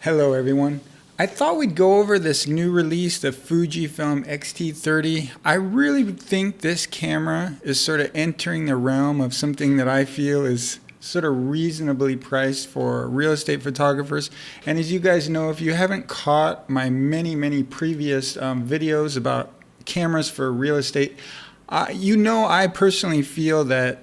Hello everyone. I thought we'd go over this new release, the Fuji X-T30. I really think this camera is sort of entering the realm of something that I feel is sort of reasonably priced for real estate photographers. And as you guys know, if you haven't caught my many previous videos about cameras for real estate, you know I personally feel that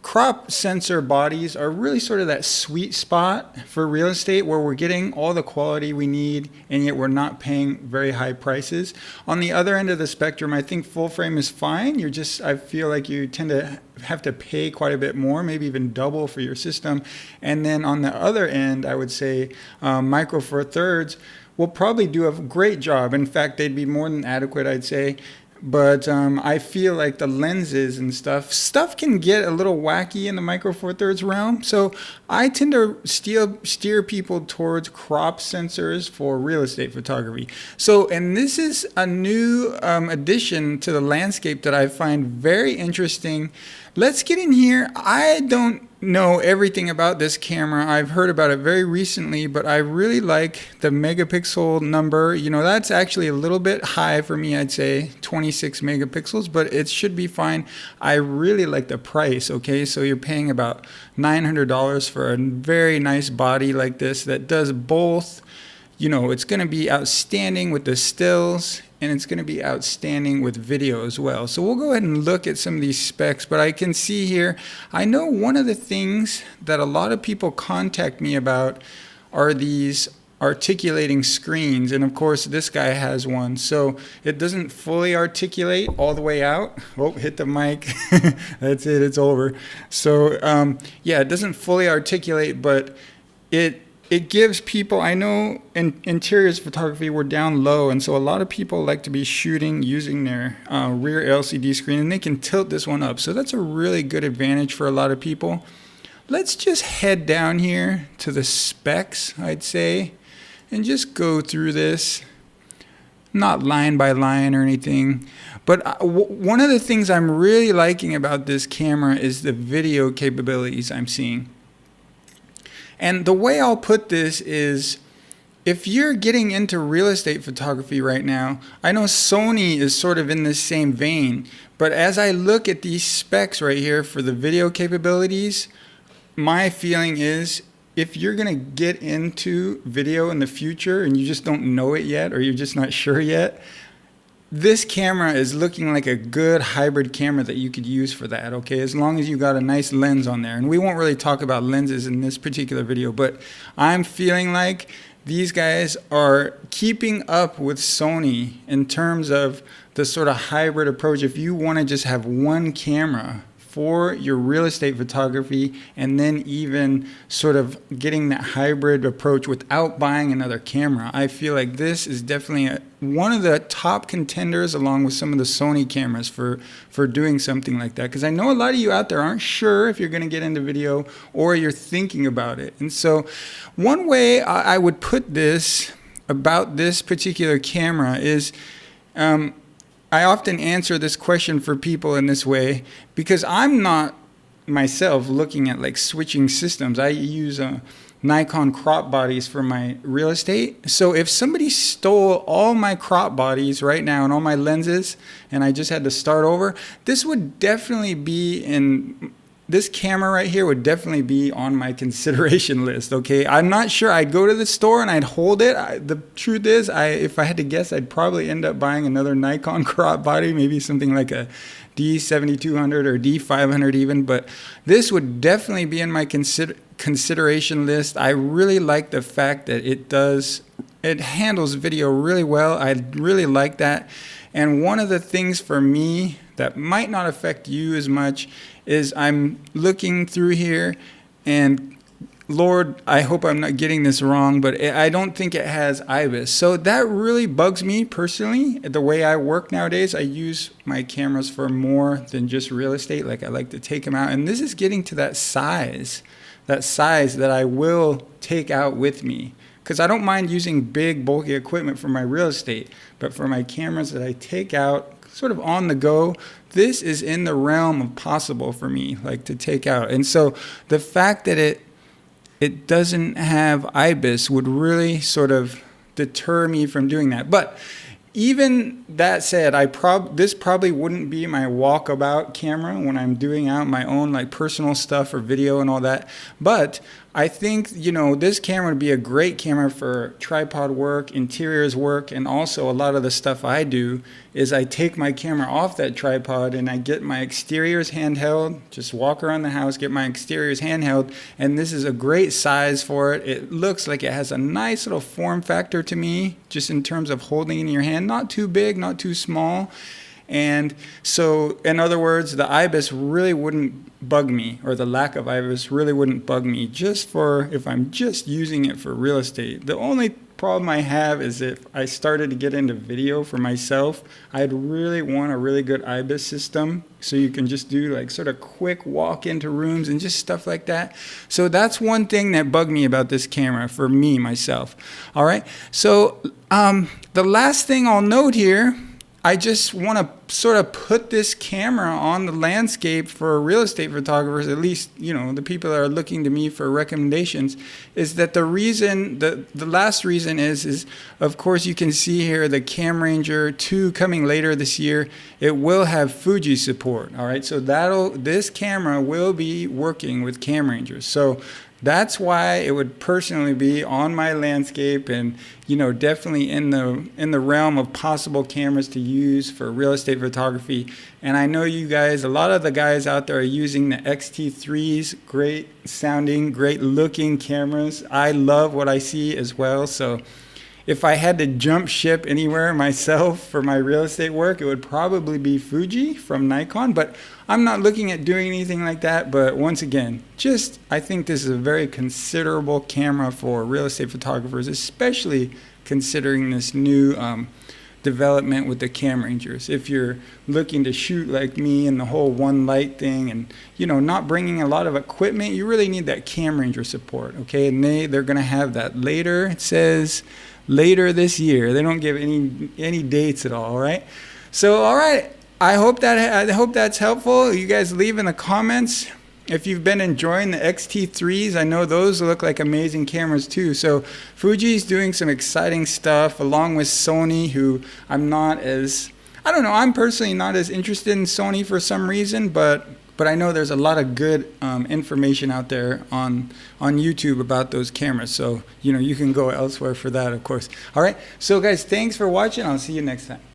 crop sensor bodies are really sort of that sweet spot for real estate where we're getting all the quality we need and yet we're not paying very high prices. On the other end of the spectrum, I think full frame is fine. I feel like you tend to have to pay quite a bit more, maybe even double for your system. And then on the other end, I would say Micro Four Thirds will probably do a great job. In fact, they'd be more than adequate, I'd say. But I feel like the lenses and stuff can get a little wacky in the Micro Four Thirds realm. So I tend to steer people towards crop sensors for real estate photography. So, and this is a new addition to the landscape that I find very interesting. Let's get in here. I don't know everything about this camera. I've heard about it very recently, but I really like the megapixel number. You know, that's actually a little bit high for me, I'd say 26 megapixels, but it should be fine. I really like the price, okay? So you're paying about $900 for a very nice body like this that does both. You know, it's going to be outstanding with the stills and it's going to be outstanding with video as well. So we'll go ahead and look at some of these specs, but I can see here, I know one of the things that a lot of people contact me about are these articulating screens, and of course this guy has one, so it doesn't fully articulate all the way out. Oh, hit the mic. That's it, it's over. So yeah, it doesn't fully articulate, but it gives people, I know in interiors photography we're down low, and so a lot of people like to be shooting using their rear LCD screen, and they can tilt this one up. So that's a really good advantage for a lot of people. Let's just head down here to the specs, I'd say, and just go through this, not line by line or anything. But one of the things I'm really liking about this camera is the video capabilities I'm seeing. And the way I'll put this is, if you're getting into real estate photography right now, I know Sony is sort of in this same vein, but as I look at these specs right here for the video capabilities, my feeling is if you're going to get into video in the future and you just don't know it yet, or you're just not sure yet, this camera is looking like a good hybrid camera that you could use for that, okay? As long as you got a nice lens on there. And we won't really talk about lenses in this particular video, but I'm feeling like these guys are keeping up with Sony in terms of the sort of hybrid approach. If you want to just have one camera for your real estate photography, and then even sort of getting that hybrid approach without buying another camera, I feel like this is definitely one of the top contenders, along with some of the Sony cameras, for doing something like that. Because I know a lot of you out there aren't sure if you're going to get into video, or you're thinking about it. And so one way I would put this about this particular camera is, I often answer this question for people in this way because I'm not myself looking at like switching systems. I use Nikon crop bodies for my real estate. So if somebody stole all my crop bodies right now and all my lenses and I just had to start over, this would definitely be in... This camera right here would definitely be on my consideration list, okay? I'm not sure. I'd go to the store and I'd hold it. The truth is, if I had to guess, I'd probably end up buying another Nikon crop body, maybe something like a D7200 or D500 even, but this would definitely be in my consideration list. I really like the fact that it handles video really well. I really like that. And one of the things for me that might not affect you as much is I'm looking through here, and Lord, I hope I'm not getting this wrong, but I don't think it has IBIS. So that really bugs me personally. The way I work nowadays, I use my cameras for more than just real estate. Like, I like to take them out, and this is getting to that size that I will take out with me. Because I don't mind using big, bulky equipment for my real estate, but for my cameras that I take out sort of on the go, this is in the realm of possible for me, like to take out. And so the fact that it it doesn't have IBIS would really sort of deter me from doing that. But even that said, this probably wouldn't be my walkabout camera when I'm doing out my own like personal stuff or video and all that. But I think, you know, this camera would be a great camera for tripod work, interiors work, and also a lot of the stuff I do is I take my camera off that tripod and I get my exteriors handheld, just walk around the house, get my exteriors handheld, and this is a great size for it. It looks like it has a nice little form factor to me, just in terms of holding in your hand, not too big, not too small. And so, in other words, the IBIS really wouldn't bug me, or the lack of IBIS really wouldn't bug me, just for if I'm just using it for real estate. The only problem I have is if I started to get into video for myself, I'd really want a really good IBIS system so you can just do like sort of quick walk into rooms and just stuff like that. So that's one thing that bugged me about this camera for me, myself. All right, so the last thing I'll note here, I just want to sort of put this camera on the landscape for real estate photographers, at least, you know, the people that are looking to me for recommendations, is that the reason, the last reason is of course you can see here the Camranger 2 coming later this year. It will have Fuji support. All right, so this camera will be working with Camranger. So that's why it would personally be on my landscape, and you know, definitely in the realm of possible cameras to use for real estate photography. And I know you guys, a lot of the guys out there are using the X-T3s, great sounding, great looking cameras. I love what I see as well. So if I had to jump ship anywhere myself for my real estate work, it would probably be Fuji from Nikon, but I'm not looking at doing anything like that. But once again, I think this is a very considerable camera for real estate photographers, especially considering this new development with the Camrangers. If you're looking to shoot like me and the whole one light thing, and you know, not bringing a lot of equipment, you really need that Camranger support. Okay, and they're going to have that later. It says later this year. They don't give any dates at all right? So all right, I hope that's helpful. You guys leave in the comments if you've been enjoying the X-T3s. I know those look like amazing cameras too. So Fuji's doing some exciting stuff along with Sony, who I'm personally not as interested in Sony for some reason, but I know there's a lot of good information out there on YouTube about those cameras. So, you know, you can go elsewhere for that, of course. All right. So guys, thanks for watching. I'll see you next time.